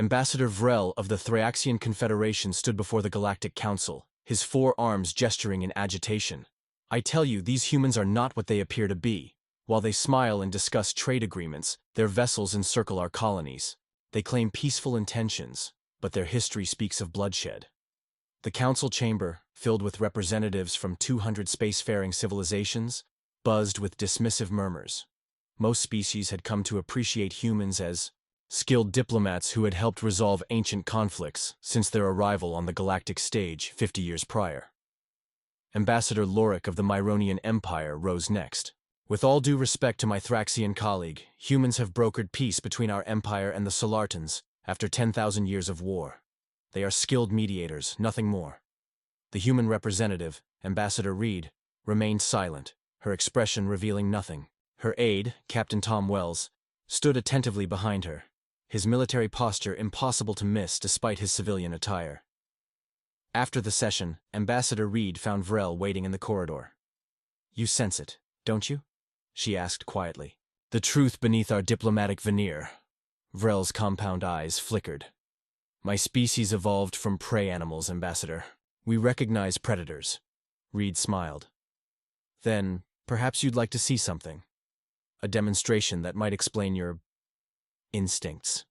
Ambassador Vrel of the Thracian Confederation stood before the Galactic Council, his 4 arms gesturing in agitation. I tell you, these humans are not what they appear to be. While they smile and discuss trade agreements, their vessels encircle our colonies. They claim peaceful intentions, but their history speaks of bloodshed. The council chamber, filled with representatives from 200 spacefaring civilizations, buzzed with dismissive murmurs. Most species had come to appreciate humans as skilled diplomats who had helped resolve ancient conflicts since their arrival on the galactic stage 50 years prior. Ambassador Lorik of the Myronian Empire rose next. With all due respect to my Thracian colleague, humans have brokered peace between our empire and the Solartans after 10,000 years of war. They are skilled mediators, nothing more. The human representative, Ambassador Reed, remained silent, her expression revealing nothing. Her aide, Captain Tom Wells, stood attentively behind her, his military posture impossible to miss despite his civilian attire. After the session, Ambassador Reed found Vrel waiting in the corridor. "You sense it, don't you?" she asked quietly. "The truth beneath our diplomatic veneer." Vrel's compound eyes flickered. "My species evolved from prey animals, Ambassador. We recognize predators." Reed smiled. "Then, perhaps you'd like to see something. A demonstration that might explain your instincts."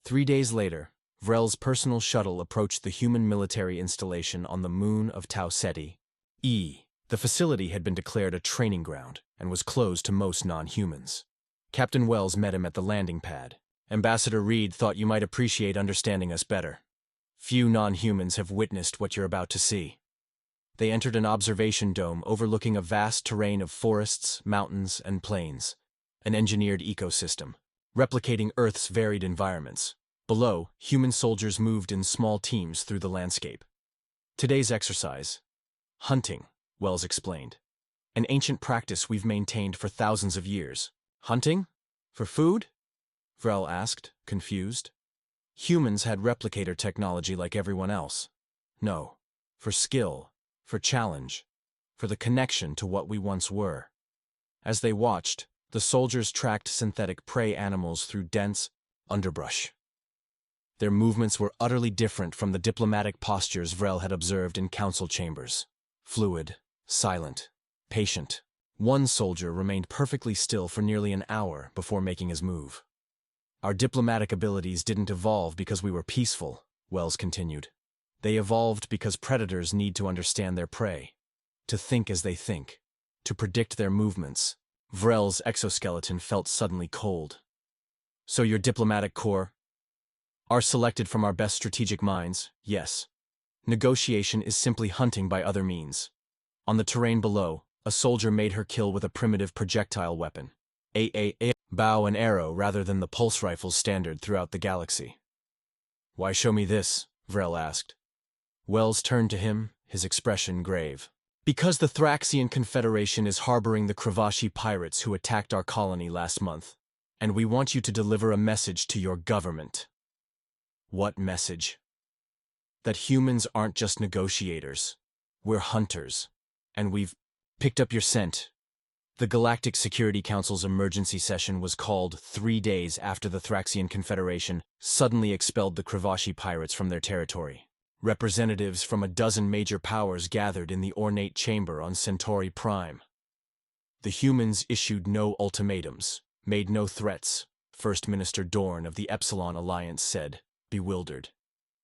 3 days later, Vrel's personal shuttle approached the human military installation on the moon of Tau Ceti E. The facility had been declared a training ground and was closed to most non-humans. Captain Wells met him at the landing pad. "Ambassador Reed thought you might appreciate understanding us better. Few non-humans have witnessed what you're about to see." They entered an observation dome overlooking a vast terrain of forests, mountains, and plains, an engineered ecosystem, replicating Earth's varied environments. Below, human soldiers moved in small teams through the landscape. "Today's exercise, hunting," Wells explained. "An ancient practice we've maintained for thousands of years." "Hunting? For food?" Vrel asked, confused. Humans had replicator technology like everyone else. No, for skill, for challenge, for the connection to what we once were. As they watched, the soldiers tracked synthetic prey animals through dense underbrush. Their movements were utterly different from the diplomatic postures Vrel had observed in council chambers. Fluid, silent, patient. One soldier remained perfectly still for nearly an hour before making his move. "Our diplomatic abilities didn't evolve because we were peaceful," Wells continued. "They evolved because predators need to understand their prey, to think as they think, to predict their movements." Vrel's exoskeleton felt suddenly cold. "So your diplomatic corps are selected from our best strategic minds?" "Yes. Negotiation is simply hunting by other means." On the terrain below, a soldier made her kill with a primitive projectile weapon. A bow and arrow rather than the pulse rifles standard throughout the galaxy. "Why show me this?" Vrel asked. Wells turned to him, his expression grave. "Because the Thracian Confederation is harboring the Kravashi pirates who attacked our colony last month, and we want you to deliver a message to your government." "What message?" "That humans aren't just negotiators. We're hunters, and we've picked up your scent." The Galactic Security Council's emergency session was called 3 days after the Thracian Confederation suddenly expelled the Kravashi pirates from their territory. Representatives from a dozen major powers gathered in the ornate chamber on Centauri Prime. The humans issued no ultimatums, made no threats, First Minister Dorn of the Epsilon Alliance said, bewildered.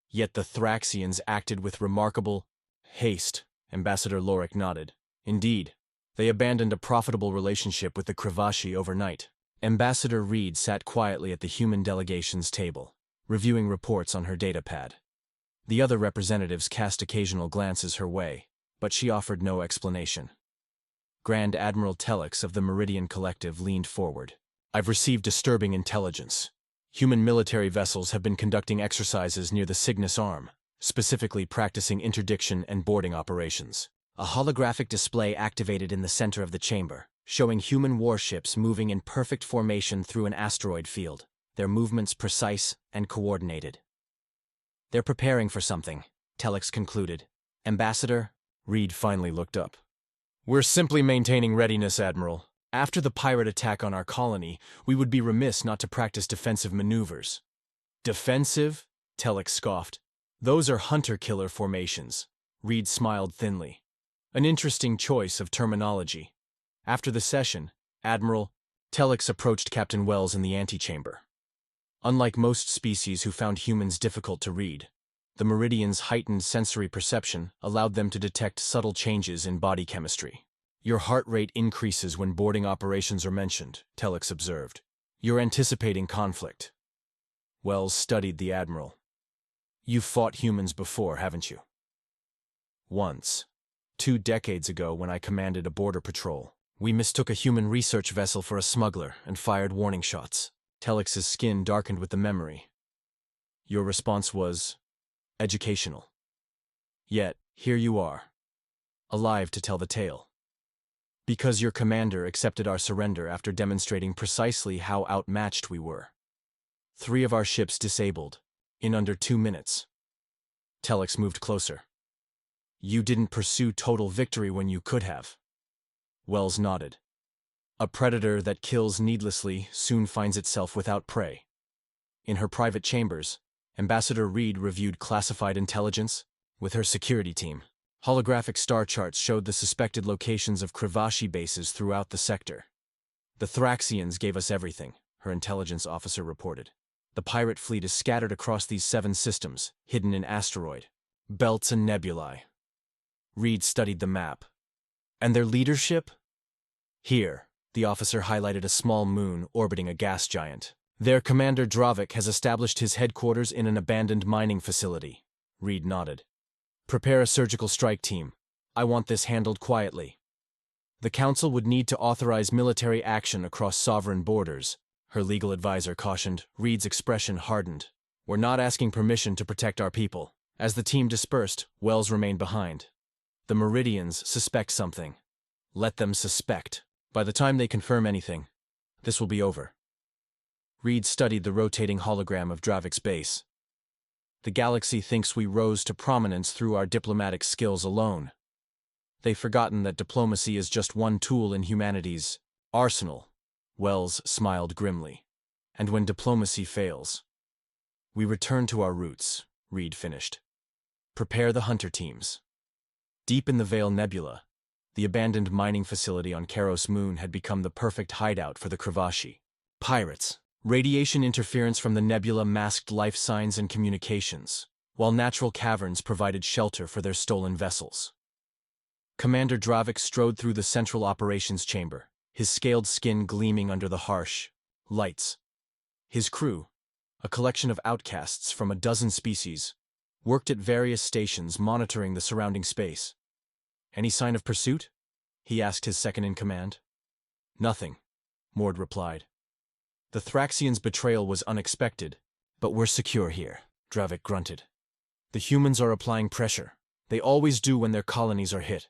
Yet the Thracians acted with remarkable haste. Ambassador Lorik nodded. "Indeed. They abandoned a profitable relationship with the Kravashi overnight." Ambassador Reed sat quietly at the human delegation's table, reviewing reports on her datapad. The other representatives cast occasional glances her way, but she offered no explanation. Grand Admiral Telex of the Meridian Collective leaned forward. "I've received disturbing intelligence. Human military vessels have been conducting exercises near the Cygnus Arm, specifically practicing interdiction and boarding operations." A holographic display activated in the center of the chamber, showing human warships moving in perfect formation through an asteroid field, their movements precise and coordinated. "They're preparing for something," Telex concluded. "Ambassador?" Reed finally looked up. "We're simply maintaining readiness, Admiral. After the pirate attack on our colony, we would be remiss not to practice defensive maneuvers." Defensive? Telek scoffed. Those are hunter-killer formations. Reed smiled thinly. An interesting choice of terminology. After the session, Admiral Telek approached Captain Wells in the antechamber. Unlike most species who found humans difficult to read, the Meridians' heightened sensory perception allowed them to detect subtle changes in body chemistry. Your heart rate increases when boarding operations are mentioned, Telek observed. You're anticipating conflict. Wells studied the Admiral. You've fought humans before, haven't you? Once. 2 decades ago when I commanded a border patrol. We mistook a human research vessel for a smuggler and fired warning shots. Telek's skin darkened with the memory. Your response was educational. Yet, here you are, alive to tell the tale. Because your commander accepted our surrender after demonstrating precisely how outmatched we were. 3 of our ships disabled, in under 2 minutes. Telek moved closer. You didn't pursue total victory when you could have. Wells nodded. A predator that kills needlessly soon finds itself without prey. In her private chambers, Ambassador Reed reviewed classified intelligence with her security team. Holographic star charts showed the suspected locations of Kravashi bases throughout the sector. The Thraxians gave us everything, her intelligence officer reported. The pirate fleet is scattered across these 7 systems, hidden in asteroid belts and nebulae. Reed studied the map. And their leadership? Here, the officer highlighted a small moon orbiting a gas giant. Their commander Dravik has established his headquarters in an abandoned mining facility. Reed nodded. Prepare a surgical strike team. I want this handled quietly. The Council would need to authorize military action across sovereign borders, her legal advisor cautioned. Reed's expression hardened. We're not asking permission to protect our people. As the team dispersed, Wells remained behind. The Meridians suspect something. Let them suspect. By the time they confirm anything, this will be over. Reed studied the rotating hologram of Dravik's base. The galaxy thinks we rose to prominence through our diplomatic skills alone. They've forgotten that diplomacy is just one tool in humanity's arsenal. Wells smiled grimly. And when diplomacy fails, we return to our roots, Reed finished. Prepare the hunter teams. Deep in the Veil Nebula, the abandoned mining facility on Karos Moon had become the perfect hideout for the Kravashi. Pirates. Radiation interference from the nebula masked life signs and communications, while natural caverns provided shelter for their stolen vessels. Commander Dravik strode through the central operations chamber, his scaled skin gleaming under the harsh lights. His crew, a collection of outcasts from a dozen species, worked at various stations monitoring the surrounding space. Any sign of pursuit? He asked his second-in-command. Nothing, Mord replied. The Thraxians' betrayal was unexpected, but we're secure here, Dravik grunted. The humans are applying pressure. They always do when their colonies are hit.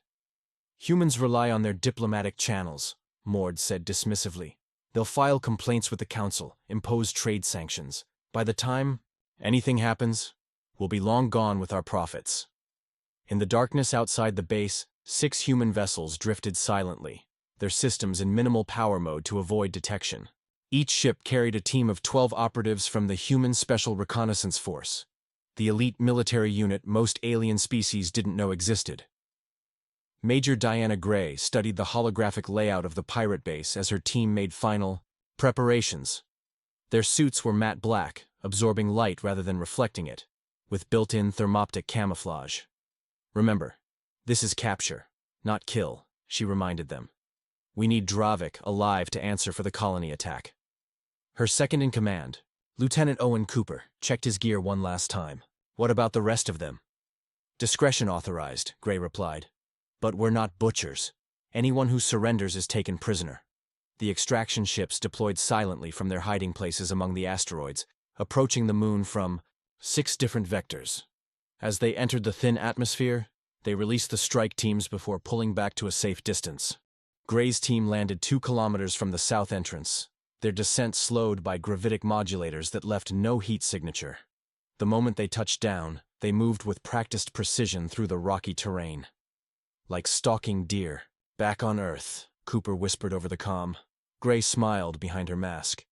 Humans rely on their diplomatic channels, Mord said dismissively. They'll file complaints with the Council, impose trade sanctions. By the time anything happens, we'll be long gone with our profits. In the darkness outside the base, 6 human vessels drifted silently, their systems in minimal power mode to avoid detection. Each ship carried a team of 12 operatives from the Human Special Reconnaissance Force, the elite military unit most alien species didn't know existed. Major Diana Gray studied the holographic layout of the pirate base as her team made final preparations. Their suits were matte black, absorbing light rather than reflecting it, with built-in thermoptic camouflage. Remember, this is capture, not kill, she reminded them. We need Dravik alive to answer for the colony attack. Her second-in-command, Lieutenant Owen Cooper, checked his gear one last time. What about the rest of them? Discretion authorized, Gray replied. But we're not butchers. Anyone who surrenders is taken prisoner. The extraction ships deployed silently from their hiding places among the asteroids, approaching the moon from 6 different vectors. As they entered the thin atmosphere, they released the strike teams before pulling back to a safe distance. Gray's team landed 2 kilometers from the south entrance, their descent slowed by gravitic modulators that left no heat signature. The moment they touched down, they moved with practiced precision through the rocky terrain. Like stalking deer. Back on Earth, Cooper whispered over the comm. Gray smiled behind her mask.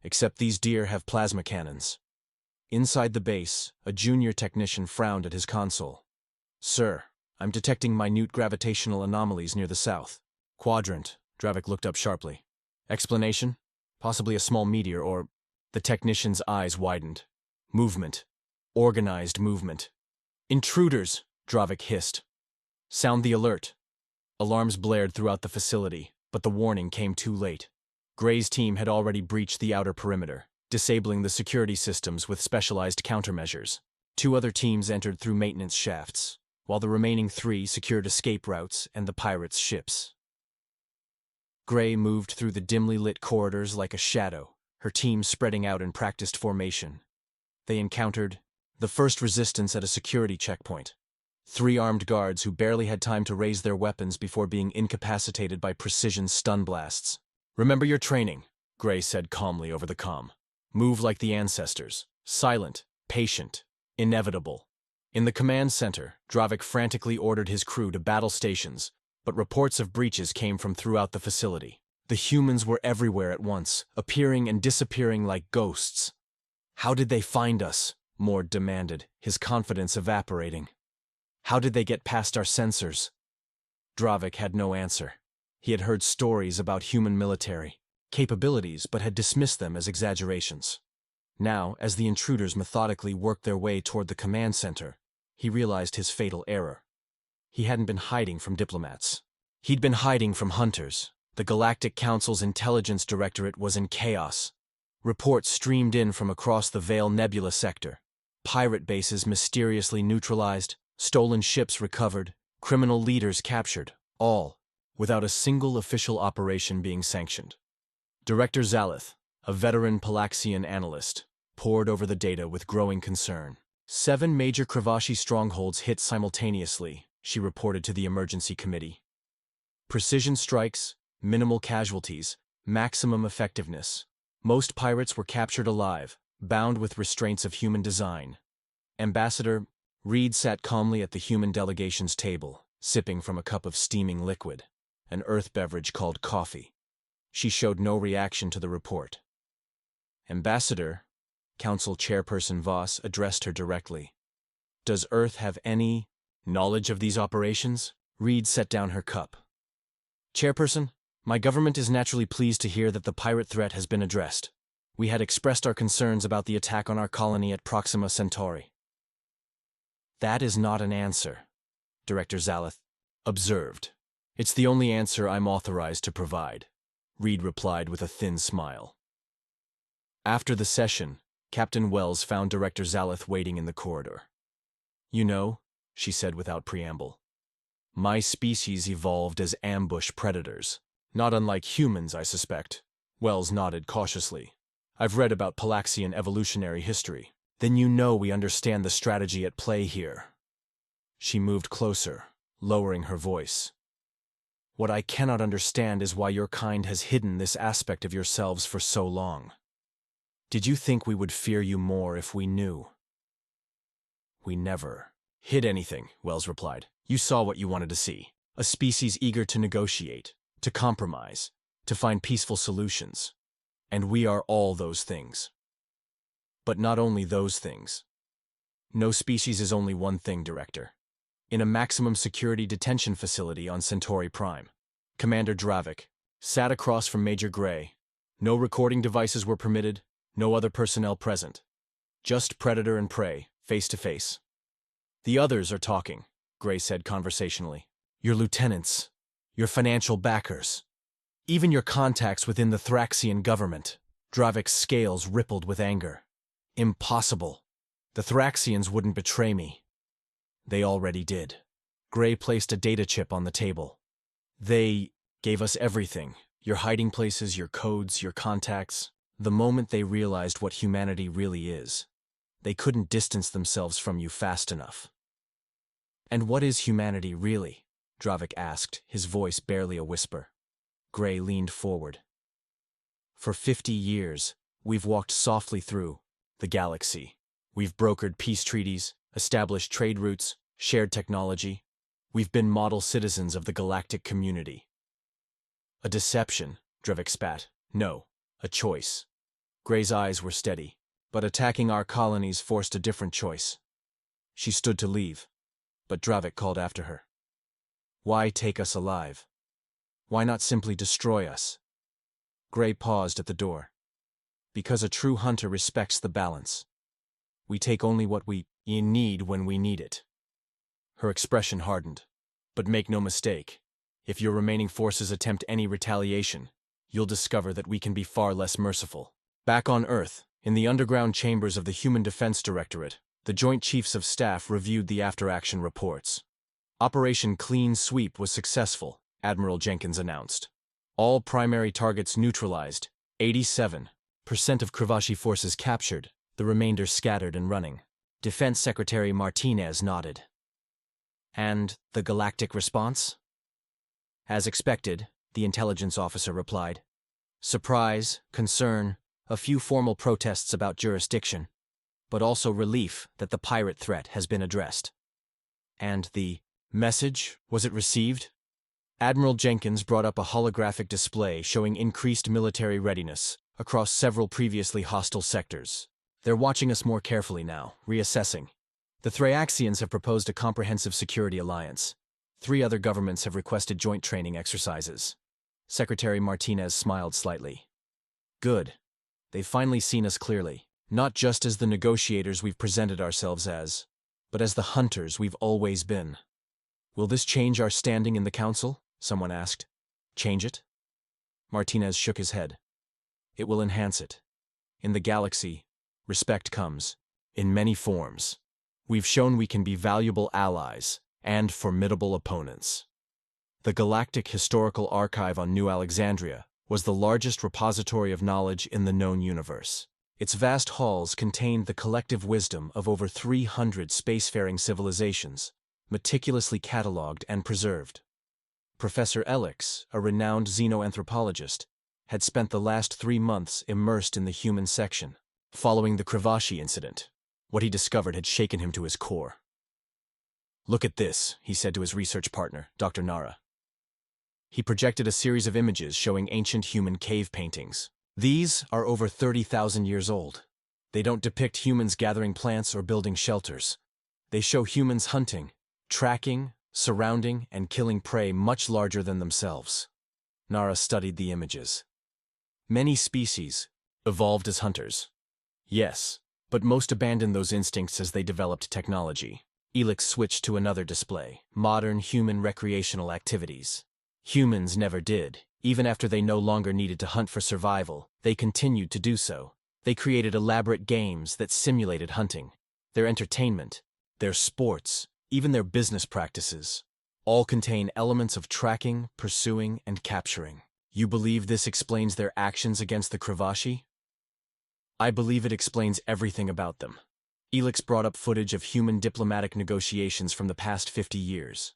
Except these deer have plasma cannons. Inside the base, a junior technician frowned at his console. "Sir, I'm detecting minute gravitational anomalies near the south quadrant." Dravik looked up sharply. "Explanation? Possibly a small meteor or—" The technician's eyes widened. "Movement. Organized movement." "Intruders!" Dravik hissed. "Sound the alert." Alarms blared throughout the facility, but the warning came too late. Gray's team had already breached the outer perimeter, disabling the security systems with specialized countermeasures. 2 other teams entered through maintenance shafts, while the remaining 3 secured escape routes and the pirates' ships. Gray moved through the dimly lit corridors like a shadow, her team spreading out in practiced formation. They encountered the first resistance at a security checkpoint. 3 armed guards who barely had time to raise their weapons before being incapacitated by precision stun blasts. "Remember your training," Gray said calmly over the comm. "Move like the ancestors. Silent, patient, inevitable." In the command center, Dravik frantically ordered his crew to battle stations, but reports of breaches came from throughout the facility. The humans were everywhere at once, appearing and disappearing like ghosts. "How did they find us?" Mord demanded, his confidence evaporating. "How did they get past our sensors?" Dravik had no answer. He had heard stories about human military capabilities, but had dismissed them as exaggerations. Now, as the intruders methodically worked their way toward the command center, he realized his fatal error. He hadn't been hiding from diplomats. He'd been hiding from hunters. The Galactic Council's intelligence directorate was in chaos. Reports streamed in from across the Vale Nebula sector. Pirate bases mysteriously neutralized, stolen ships recovered, criminal leaders captured, all without a single official operation being sanctioned. Director Zalith, a veteran Palaxian analyst, pored over the data with growing concern. 7 major Kravashi strongholds hit simultaneously, she reported to the emergency committee. Precision strikes, minimal casualties, maximum effectiveness. Most pirates were captured alive, bound with restraints of human design. Ambassador Reed sat calmly at the human delegation's table, sipping from a cup of steaming liquid, an earth beverage called coffee. She showed no reaction to the report. "Ambassador," Council Chairperson Voss addressed her directly. "Does Earth have any knowledge of these operations?" Reed set down her cup. "Chairperson, my government is naturally pleased to hear that the pirate threat has been addressed. We had expressed our concerns about the attack on our colony at Proxima Centauri." "That is not an answer," Director Zalith observed. "It's the only answer I'm authorized to provide," Reed replied with a thin smile. After the session, Captain Wells found Director Zalith waiting in the corridor. "You know," she said without preamble, "my species evolved as ambush predators. Not unlike humans, I suspect." Wells nodded cautiously. "I've read about Palaxian evolutionary history." "Then you know we understand the strategy at play here." She moved closer, lowering her voice. "What I cannot understand is why your kind has hidden this aspect of yourselves for so long. Did you think we would fear you more if we knew?" "We never hid anything," Wells replied. "You saw what you wanted to see. A species eager to negotiate, to compromise, to find peaceful solutions. And we are all those things. But not only those things. No species is only one thing, Director. In a maximum security detention facility on Centauri Prime, Commander Dravik sat across from Major Gray. No recording devices were permitted, no other personnel present. Just predator and prey, face to face. "The others are talking," Gray said conversationally. "Your lieutenants, your financial backers, even your contacts within the Thraxian government." Dravik's scales rippled with anger. "Impossible. The Thraxians wouldn't betray me." "They already did." Gray placed a data chip on the table. "They gave us everything. Your hiding places, your codes, your contacts. The moment they realized what humanity really is, they couldn't distance themselves from you fast enough." "And what is humanity really?" Dravik asked, his voice barely a whisper. Gray leaned forward. "For 50 years, we've walked softly through the galaxy. We've brokered peace treaties, established trade routes, shared technology. We've been model citizens of the galactic community." "A deception," Dravik spat. "No, a choice." Gray's eyes were steady. But attacking our colonies forced a different choice. She stood to leave, but Dravik called after her. Why take us alive? Why not simply destroy us? Gray paused at the door. Because a true hunter respects the balance. We take only what we need when we need it. Her expression hardened. But make no mistake, if your remaining forces attempt any retaliation, you'll discover that we can be far less merciful. Back on Earth, in the underground chambers of the Human Defense Directorate, the Joint Chiefs of Staff reviewed the after-action reports. Operation Clean Sweep was successful, Admiral Jenkins announced. All primary targets neutralized, 87% of Kravashi forces captured, the remainder scattered and running. Defense Secretary Martinez nodded. And the galactic response? As expected, the intelligence officer replied. Surprise, concern, a few formal protests about jurisdiction, but also relief that the pirate threat has been addressed. And the message, was it received? Admiral Jenkins brought up a holographic display showing increased military readiness across several previously hostile sectors. They're watching us more carefully now, reassessing. The Thracians have proposed a comprehensive security alliance. 3 other governments have requested joint training exercises. Secretary Martinez smiled slightly. Good. They've finally seen us clearly, not just as the negotiators we've presented ourselves as, but as the hunters we've always been. Will this change our standing in the Council? Someone asked. Change it? Martinez shook his head. It will enhance it. In the galaxy, respect comes, in many forms. We've shown we can be valuable allies and formidable opponents. The Galactic Historical Archive on New Alexandria was the largest repository of knowledge in the known universe. Its vast halls contained the collective wisdom of over 300 spacefaring civilizations, meticulously catalogued and preserved. Professor Elix, a renowned xenoanthropologist, had spent the last 3 months immersed in the human section. Following the Kravashi incident, what he discovered had shaken him to his core. Look at this, he said to his research partner, Dr. Nara. He projected a series of images showing ancient human cave paintings. These are over 30,000 years old. They don't depict humans gathering plants or building shelters. They show humans hunting, tracking, surrounding, and killing prey much larger than themselves. Nara studied the images. Many species evolved as hunters. Yes, but most abandoned those instincts as they developed technology. Elix switched to another display, modern human recreational activities. Humans never did. Even after they no longer needed to hunt for survival, they continued to do so. They created elaborate games that simulated hunting. Their entertainment, their sports, even their business practices, all contain elements of tracking, pursuing, and capturing. You believe this explains their actions against the Kravashi? I believe it explains everything about them. Elix brought up footage of human diplomatic negotiations from the past 50 years.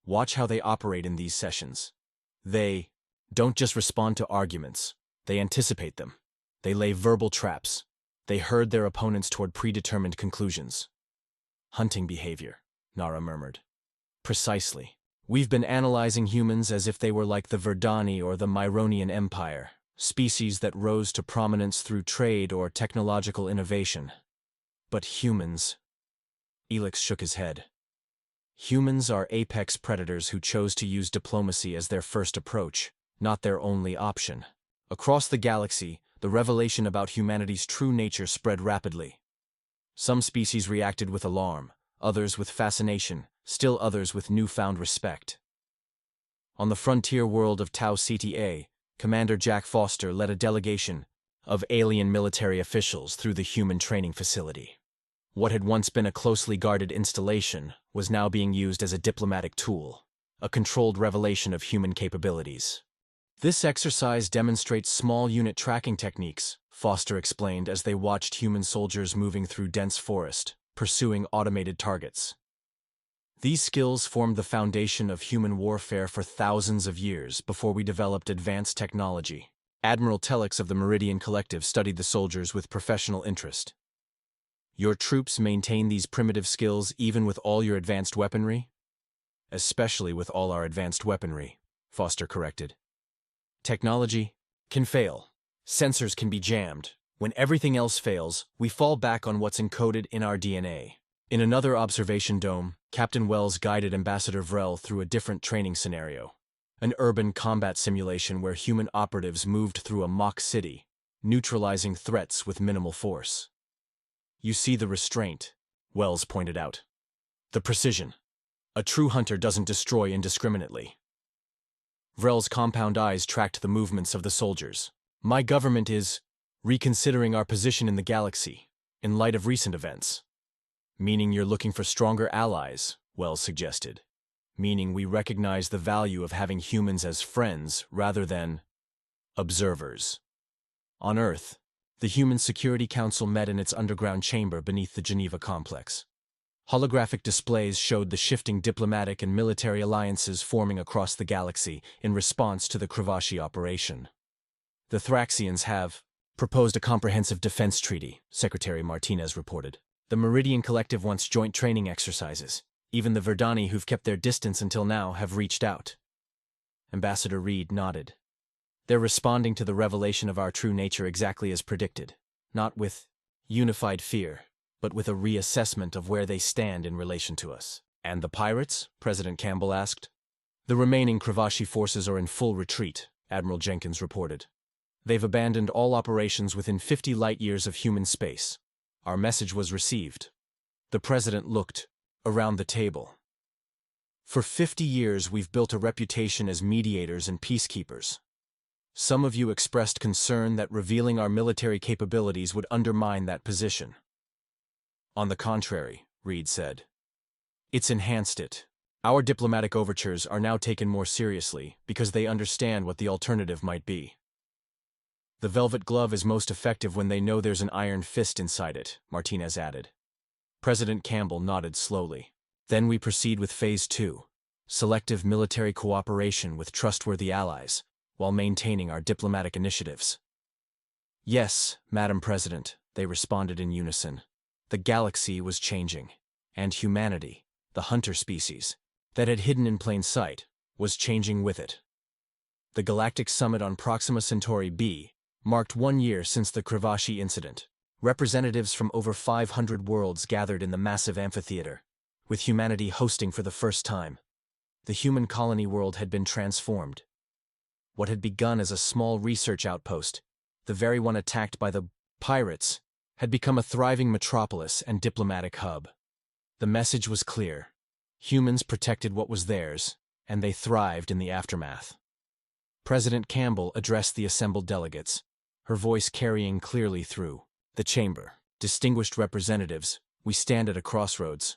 Watch how they operate in these sessions. They don't just respond to arguments, they anticipate them. They lay verbal traps. They herd their opponents toward predetermined conclusions. Hunting behavior, Nara murmured. Precisely. We've been analyzing humans as if they were like the Verdani or the Myronian Empire, species that rose to prominence through trade or technological innovation. But humans... Elix shook his head. Humans are apex predators who chose to use diplomacy as their first approach, not their only option. Across the galaxy, the revelation about humanity's true nature spread rapidly. Some species reacted with alarm, others with fascination, still others with newfound respect. On the frontier world of Tau Cta, Commander Jack Foster led a delegation of alien military officials through the human training facility. What had once been a closely guarded installation was now being used as a diplomatic tool, a controlled revelation of human capabilities. This exercise demonstrates small unit tracking techniques, Foster explained as they watched human soldiers moving through dense forest, pursuing automated targets. These skills formed the foundation of human warfare for thousands of years before we developed advanced technology. Admiral Telix of the Meridian Collective studied the soldiers with professional interest. Your troops maintain these primitive skills even with all your advanced weaponry? Especially with all our advanced weaponry, Foster corrected. Technology can fail. Sensors can be jammed. When everything else fails, we fall back on what's encoded in our DNA. In another observation dome, Captain Wells guided Ambassador Vrel through a different training scenario. An urban combat simulation where human operatives moved through a mock city, neutralizing threats with minimal force. You see the restraint, Wells pointed out. The precision. A true hunter doesn't destroy indiscriminately. Vrel's compound eyes tracked the movements of the soldiers. My government is reconsidering our position in the galaxy, in light of recent events. Meaning you're looking for stronger allies, Wells suggested. Meaning we recognize the value of having humans as friends rather than observers. On Earth, the Human Security Council met in its underground chamber beneath the Geneva complex. Holographic displays showed the shifting diplomatic and military alliances forming across the galaxy in response to the Kravashi operation. The Thraxians have proposed a comprehensive defense treaty, Secretary Martinez reported. The Meridian Collective wants joint training exercises. Even the Verdani who've kept their distance until now have reached out. Ambassador Reed nodded. They're responding to the revelation of our true nature exactly as predicted, not with unified fear, but with a reassessment of where they stand in relation to us. And the pirates? President Campbell asked. The remaining Kravashi forces are in full retreat, Admiral Jenkins reported. They've abandoned all operations within 50 light-years of human space. Our message was received. The president looked around the table. For 50 years, we've built a reputation as mediators and peacekeepers. Some of you expressed concern that revealing our military capabilities would undermine that position. On the contrary, Reed said. It's enhanced it. Our diplomatic overtures are now taken more seriously because they understand what the alternative might be. The velvet glove is most effective when they know there's an iron fist inside it, Martinez added. President Campbell nodded slowly. Then we proceed with Phase 2, selective military cooperation with trustworthy allies, while maintaining our diplomatic initiatives. Yes, Madam President, they responded in unison. The galaxy was changing, and humanity, the hunter species, that had hidden in plain sight, was changing with it. The Galactic Summit on Proxima Centauri b marked 1 year since the Kravashi incident. Representatives from over 500 worlds gathered in the massive amphitheater, with humanity hosting for the first time. The human colony world had been transformed. What had begun as a small research outpost, the very one attacked by the pirates, had become a thriving metropolis and diplomatic hub. The message was clear. Humans protected what was theirs, and they thrived in the aftermath. President Campbell addressed the assembled delegates, her voice carrying clearly through the chamber. Distinguished representatives, we stand at a crossroads.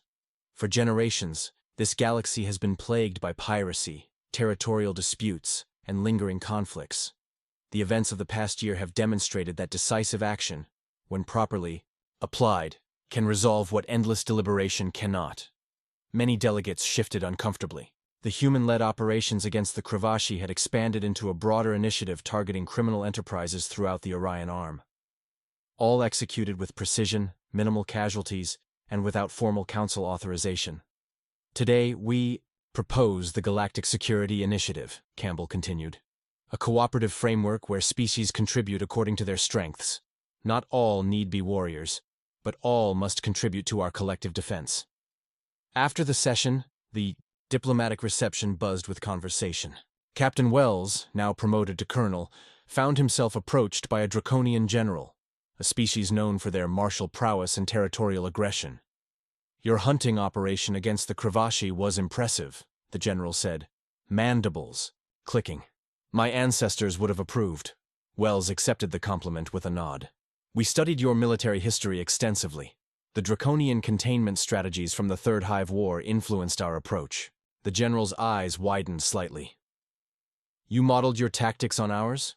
For generations, this galaxy has been plagued by piracy, territorial disputes, and lingering conflicts. The events of the past year have demonstrated that decisive action, when properly applied, can resolve what endless deliberation cannot. Many delegates shifted uncomfortably. The human-led operations against the Kravashi had expanded into a broader initiative targeting criminal enterprises throughout the Orion Arm. All executed with precision, minimal casualties, and without formal council authorization. Today, we propose the Galactic Security Initiative, Campbell continued. A cooperative framework where species contribute according to their strengths. Not all need be warriors, but all must contribute to our collective defense. After the session, the diplomatic reception buzzed with conversation. Captain Wells, now promoted to colonel, found himself approached by a draconian general, a species known for their martial prowess and territorial aggression. Your hunting operation against the Kravashi was impressive, the general said. Mandibles, clicking. My ancestors would have approved. Wells accepted the compliment with a nod. We studied your military history extensively. The draconian containment strategies from the Third Hive War influenced our approach. The general's eyes widened slightly. You modeled your tactics on ours?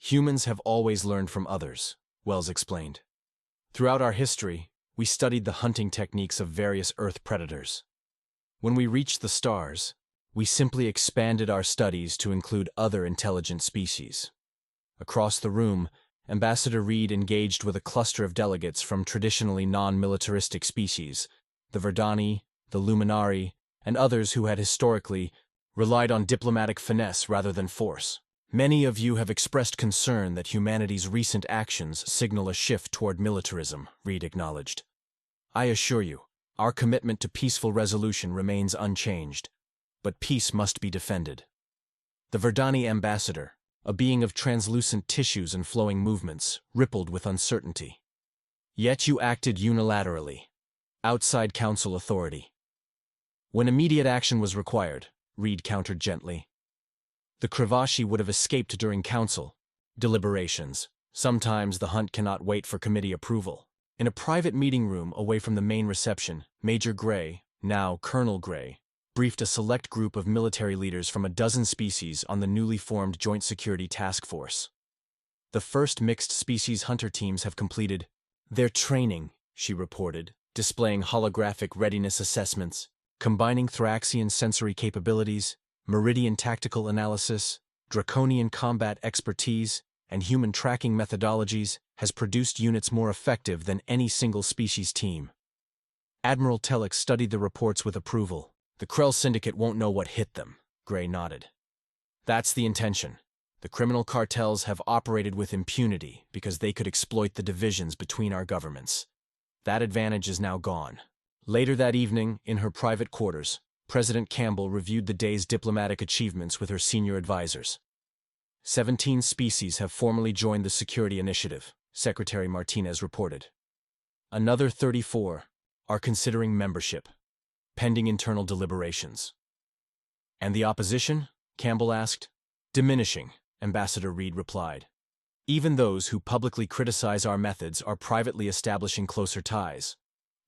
Humans have always learned from others, Wells explained. Throughout our history, we studied the hunting techniques of various Earth predators. When we reached the stars, we simply expanded our studies to include other intelligent species. Across the room, Ambassador Reed engaged with a cluster of delegates from traditionally non-militaristic species, the Verdani, the Luminari, and others who had historically relied on diplomatic finesse rather than force. Many of you have expressed concern that humanity's recent actions signal a shift toward militarism, Reed acknowledged. I assure you, our commitment to peaceful resolution remains unchanged, but peace must be defended. The Verdani ambassador, a being of translucent tissues and flowing movements, rippled with uncertainty. Yet you acted unilaterally, outside council authority. When immediate action was required, Reed countered gently. The Kravashi would have escaped during council deliberations. Sometimes the hunt cannot wait for committee approval. In a private meeting room away from the main reception, Major Gray, now Colonel Gray, briefed a select group of military leaders from a dozen species on the newly formed Joint Security Task Force. The first mixed species hunter teams have completed their training, she reported, displaying holographic readiness assessments, combining Thraxian sensory capabilities, Meridian tactical analysis, draconian combat expertise, and human tracking methodologies, has produced units more effective than any single species team. Admiral Telek studied the reports with approval. The Krell Syndicate won't know what hit them, Gray nodded. That's the intention. The criminal cartels have operated with impunity because they could exploit the divisions between our governments. That advantage is now gone. Later that evening, in her private quarters, President Campbell reviewed the day's diplomatic achievements with her senior advisors. 17 species have formally joined the security initiative, Secretary Martinez reported. Another 34 are considering membership, pending internal deliberations. And the opposition? Campbell asked. Diminishing, Ambassador Reed replied. Even those who publicly criticize our methods are privately establishing closer ties.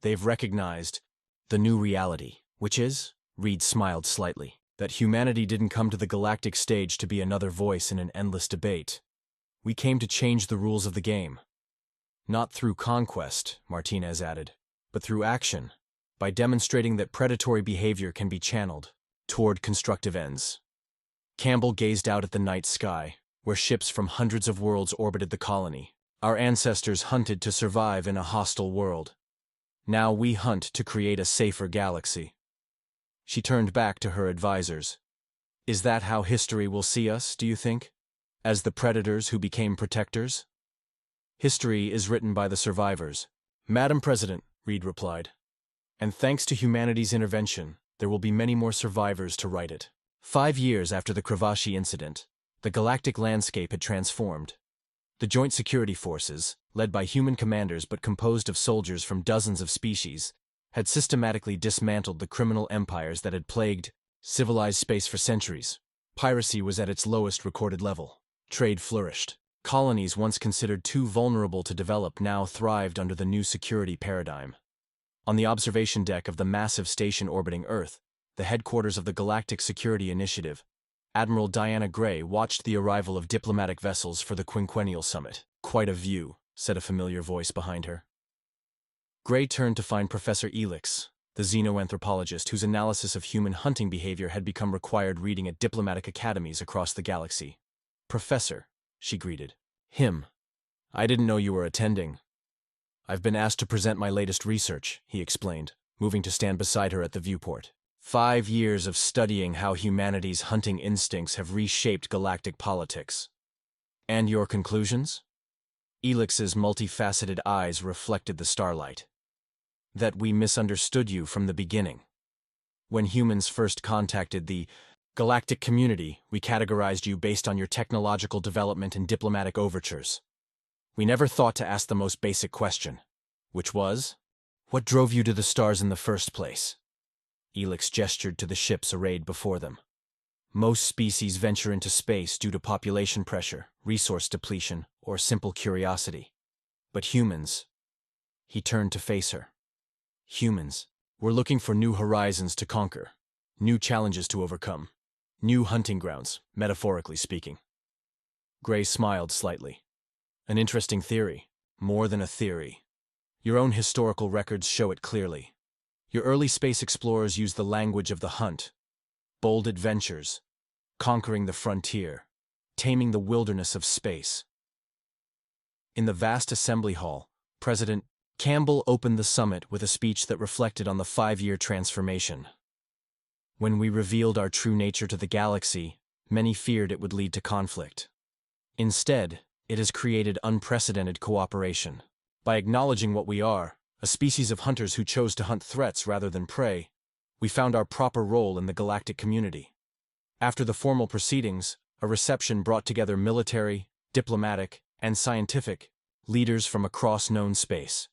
They've recognized the new reality, which is, Reed smiled slightly, that humanity didn't come to the galactic stage to be another voice in an endless debate. We came to change the rules of the game. Not through conquest, Martinez added, but through action, by demonstrating that predatory behavior can be channeled toward constructive ends. Campbell gazed out at the night sky, where ships from hundreds of worlds orbited the colony. Our ancestors hunted to survive in a hostile world. Now we hunt to create a safer galaxy. She turned back to her advisors. Is that how history will see us, do you think? As the predators who became protectors? History is written by the survivors. Madam President, Reed replied. And thanks to humanity's intervention, there will be many more survivors to write it. 5 years after the Kravashi incident, the galactic landscape had transformed. The Joint Security Forces, led by human commanders but composed of soldiers from dozens of species, had systematically dismantled the criminal empires that had plagued civilized space for centuries. Piracy was at its lowest recorded level. Trade flourished. Colonies once considered too vulnerable to develop now thrived under the new security paradigm. On the observation deck of the massive station orbiting Earth, the headquarters of the Galactic Security Initiative, Admiral Diana Gray watched the arrival of diplomatic vessels for the quinquennial summit. Quite a view, said a familiar voice behind her. Gray turned to find Professor Elix, the xenoanthropologist whose analysis of human hunting behavior had become required reading at diplomatic academies across the galaxy. Professor, she greeted. Him. I didn't know you were attending. I've been asked to present my latest research, he explained, moving to stand beside her at the viewport. 5 years of studying how humanity's hunting instincts have reshaped galactic politics. And your conclusions? Elix's multifaceted eyes reflected the starlight. That we misunderstood you from the beginning. When humans first contacted the galactic community, we categorized you based on your technological development and diplomatic overtures. We never thought to ask the most basic question, which was, what drove you to the stars in the first place? Elix gestured to the ships arrayed before them. Most species venture into space due to population pressure, resource depletion, or simple curiosity. But humans, he turned to face her. Humans, we're looking for new horizons to conquer, new challenges to overcome, new hunting grounds, metaphorically speaking. Gray smiled slightly. An interesting theory, more than a theory. Your own historical records show it clearly. Your early space explorers used the language of the hunt, bold adventures, conquering the frontier, taming the wilderness of space. In the vast assembly hall, President Campbell opened the summit with a speech that reflected on the 5-year transformation. When we revealed our true nature to the galaxy, many feared it would lead to conflict. Instead, it has created unprecedented cooperation. By acknowledging what we are, a species of hunters who chose to hunt threats rather than prey, we found our proper role in the galactic community. After the formal proceedings, a reception brought together military, diplomatic, and scientific leaders from across known space.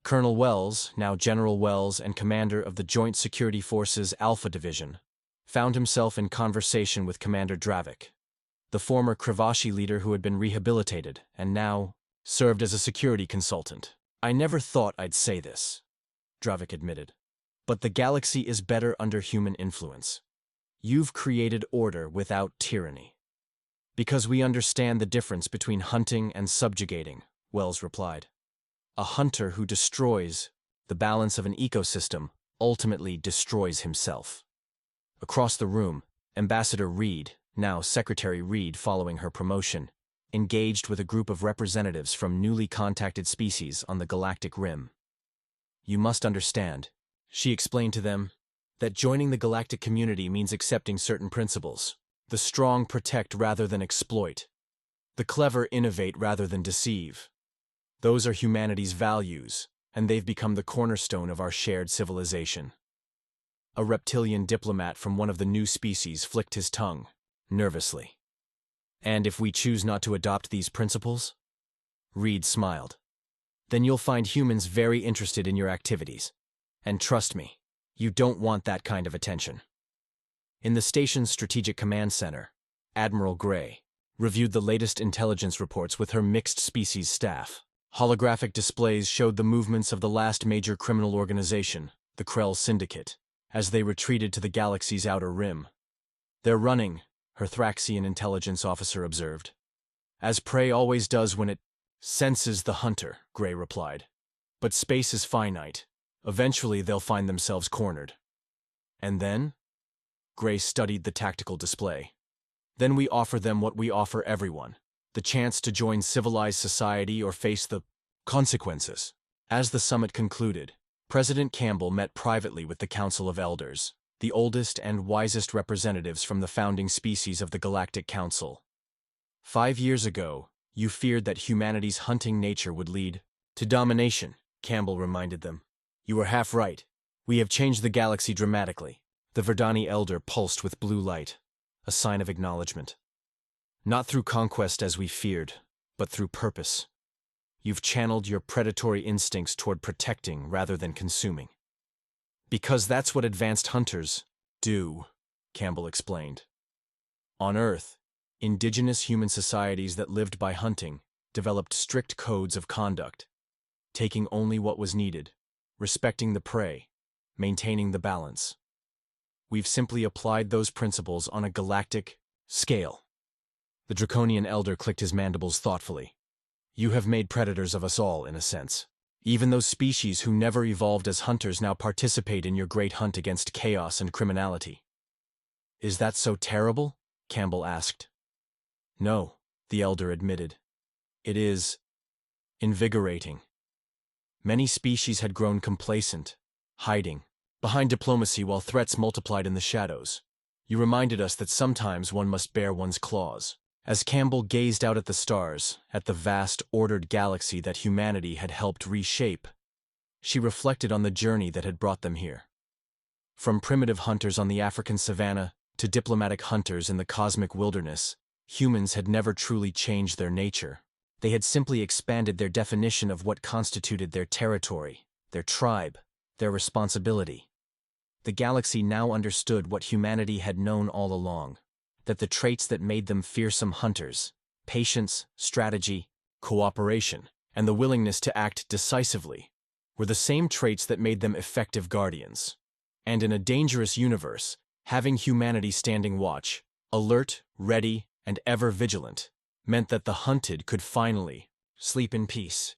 Colonel Wells, now General Wells and commander of the Joint Security Forces Alpha Division, found himself in conversation with Commander Dravik, the former Kravashi leader who had been rehabilitated and now served as a security consultant. "I never thought I'd say this," Dravik admitted, "but the galaxy is better under human influence. You've created order without tyranny." "Because we understand the difference between hunting and subjugating," Wells replied. "A hunter who destroys the balance of an ecosystem ultimately destroys himself." Across the room, Ambassador Reed, now Secretary Reed following her promotion, engaged with a group of representatives from newly contacted species on the galactic rim. "You must understand," she explained to them, "that joining the galactic community means accepting certain principles. The strong protect rather than exploit. The clever innovate rather than deceive. Those are humanity's values, and they've become the cornerstone of our shared civilization." A reptilian diplomat from one of the new species flicked his tongue, nervously. "And if we choose not to adopt these principles?" Reed smiled. "Then you'll find humans very interested in your activities. And trust me, you don't want that kind of attention." In the station's Strategic Command Center, Admiral Gray reviewed the latest intelligence reports with her mixed species staff. Holographic displays showed the movements of the last major criminal organization, the Krell Syndicate, as they retreated to the galaxy's outer rim. "They're running," her Thraxian intelligence officer observed. "As prey always does when it senses the hunter," Gray replied. "But space is finite. Eventually they'll find themselves cornered." "And then?" Gray studied the tactical display. "Then we offer them what we offer everyone, the chance to join civilized society or face the consequences." As the summit concluded, President Campbell met privately with the Council of Elders, the oldest and wisest representatives from the founding species of the Galactic Council. "5 years ago, you feared that humanity's hunting nature would lead to domination," Campbell reminded them. "You were half right. We have changed the galaxy dramatically." The Verdani elder pulsed with blue light, a sign of acknowledgement. "Not through conquest as we feared, but through purpose. You've channeled your predatory instincts toward protecting rather than consuming." "Because that's what advanced hunters do," Campbell explained. On Earth, indigenous human societies that lived by hunting developed strict codes of conduct, taking only what was needed, respecting the prey, maintaining the balance. We've simply applied those principles on a galactic scale. The Draconian elder clicked his mandibles thoughtfully. "You have made predators of us all, in a sense. Even those species who never evolved as hunters now participate in your great hunt against chaos and criminality." "Is that so terrible?" Campbell asked. "No," the elder admitted. "It is invigorating." Many species had grown complacent, hiding behind diplomacy while threats multiplied in the shadows. "You reminded us that sometimes one must bare one's claws." As Campbell gazed out at the stars, at the vast, ordered galaxy that humanity had helped reshape, she reflected on the journey that had brought them here. From primitive hunters on the African savanna to diplomatic hunters in the cosmic wilderness, humans had never truly changed their nature. They had simply expanded their definition of what constituted their territory, their tribe, their responsibility. The galaxy now understood what humanity had known all along, that the traits that made them fearsome hunters, patience, strategy, cooperation, and the willingness to act decisively, were the same traits that made them effective guardians. And in a dangerous universe, having humanity standing watch, alert, ready, and ever vigilant, meant that the hunted could finally sleep in peace.